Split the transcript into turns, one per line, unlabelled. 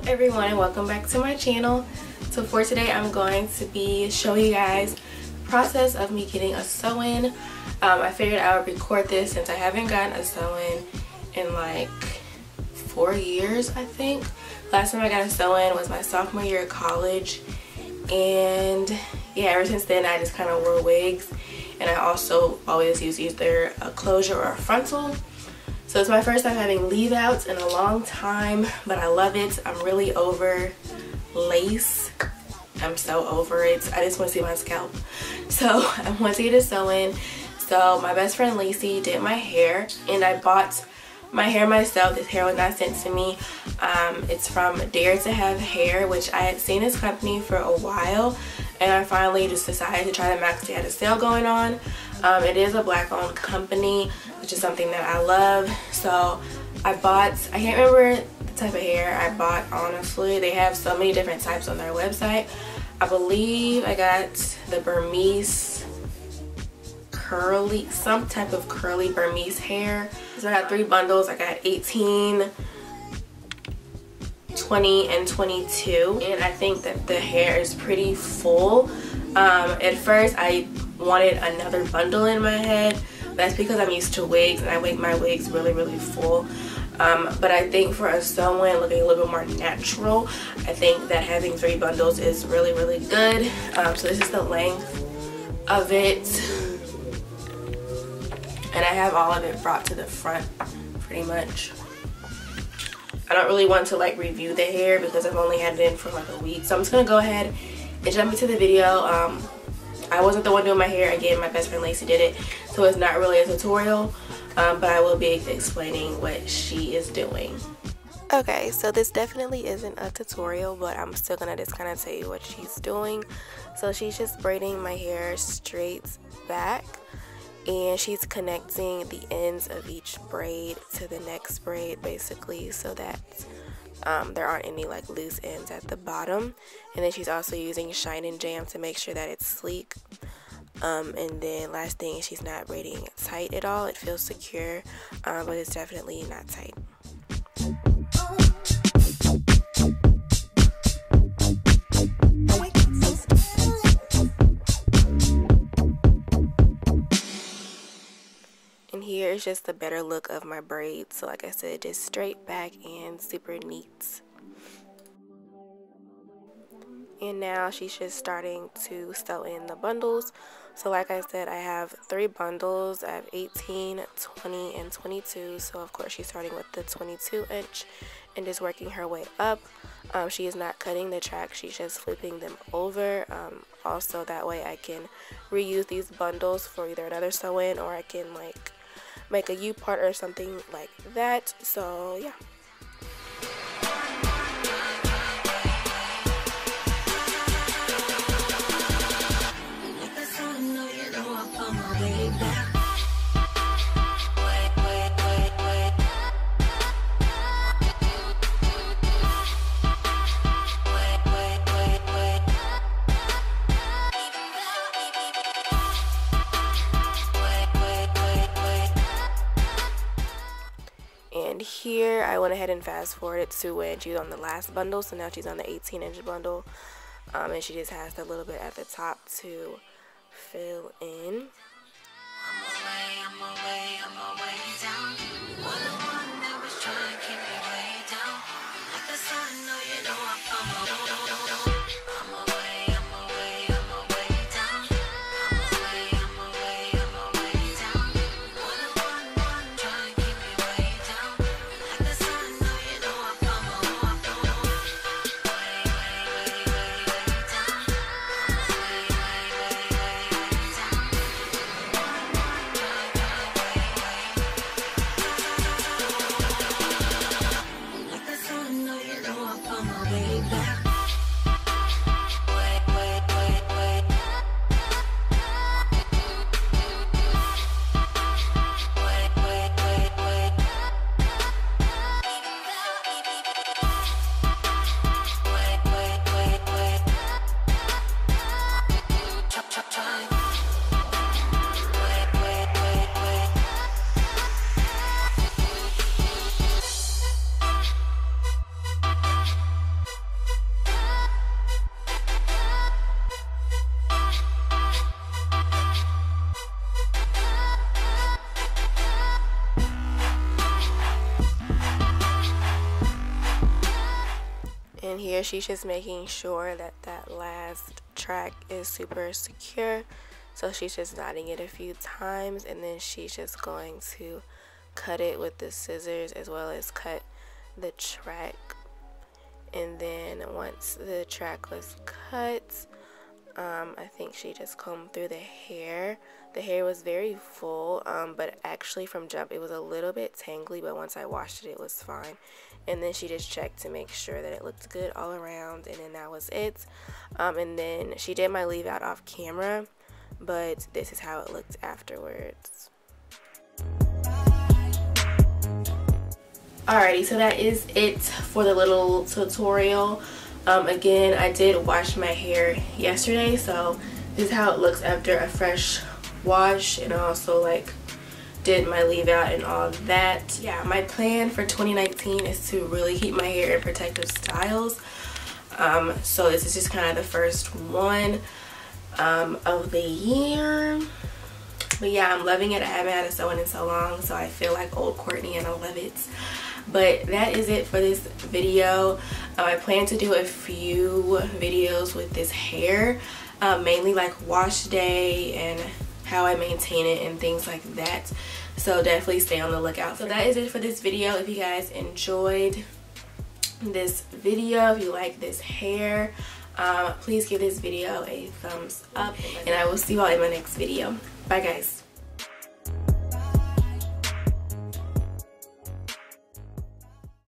Everyone, and welcome back to my channel. So for today I'm going to be showing you guys the process of me getting a sew-in. I figured I would record this since I haven't gotten a sew-in in like 4 years, I think. Last time I got a sew-in was my sophomore year of college, and yeah, ever since then I just kind of wore wigs, and I also always use either a closure or a frontal. So it's my first time having leave outs in a long time, but I love it. I'm really over lace. I'm so over it. I just want to see my scalp. So I want to get a sew-in. So my best friend Lacey did my hair, and I bought my hair myself. This hair was not sent to me. It's from Dare to Have Hair, which I had seen this company for a while, and I finally just decided to try them out because they had a sale going on. It is a black owned company, which is something that I love. So I can't remember the type of hair I bought, honestly. They have so many different types on their website. I believe I got the burmese curly, some type of curly burmese hair. So I got 3 bundles. I got 18, 20, and 22, and I think that the hair is pretty full. At first I wanted another bundle in my head. That's because I'm used to wigs, and I make my wigs really full. But I think for a sew-in looking a little bit more natural, I think that having 3 bundles is really good. So this is the length of it, and I have all of it brought to the front pretty much. I don't really want to like review the hair because I've only had it in for like a week, so I'm just gonna go ahead and jump into the video. I wasn't the one doing my hair. Again, my best friend Lacey did it, so it's not really a tutorial, but I will be explaining what she is doing. Okay, so this definitely isn't a tutorial, but I'm still gonna just kind of tell you what she's doing. So she's just braiding my hair straight back, and she's connecting the ends of each braid to the next braid, basically, so that there aren't any like loose ends at the bottom. And then she's also using Shine and Jam to make sure that it's sleek. And then last thing, she's not braiding it tight at all. It feels secure, but it's definitely not tight. And here is just the better look of my braids. So like I said, just straight back and super neat. And now she's just starting to sew in the bundles. So like I said, I have 3 bundles. I have 18, 20, and 22. So of course she's starting with the 22 inch and just working her way up. She is not cutting the track, she's just flipping them over. Also that way I can reuse these bundles for either another sew-in, or I can like make a U-part or something like that. So yeah. And here I went ahead and fast forwarded to when she was on the last bundle, so now she's on the 18-inch bundle, and she just has a little bit at the top to fill in. I'm away down. What the one that was trying to keep me way down. Like the sun, no, you know I'm away down. What the one trying to keep me way down. Like the sun, no, you know I'm way down. And here she's just making sure that that last track is super secure. So she's just knotting it a few times, and then she's just going to cut it with the scissors as well as cut the track. And then once the track was cut, I think she just combed through the hair. The hair was very full, but actually from jump it was a little bit tangly, but once I washed it, it was fine. And then she just checked to make sure that it looked good all around, and then that was it. And then she did my leave out off camera, but this is how it looked afterwards. Alrighty, so that is it for the little tutorial. Again, I did wash my hair yesterday, so this is how it looks after a fresh wash, and I also like did my leave out and all of that. Yeah, my plan for 2019 is to really keep my hair in protective styles. So this is just kind of the first one of the year. But yeah, I'm loving it. I haven't had a sew-in in so long, so I feel like old Courtney and I love it. But that is it for this video. I plan to do a few videos with this hair, mainly like wash day and how I maintain it and things like that. So definitely stay on the lookout. So that is it for this video. If you guys enjoyed this video, if you like this hair, please give this video a thumbs up, and I will see you all in my next video. Bye guys.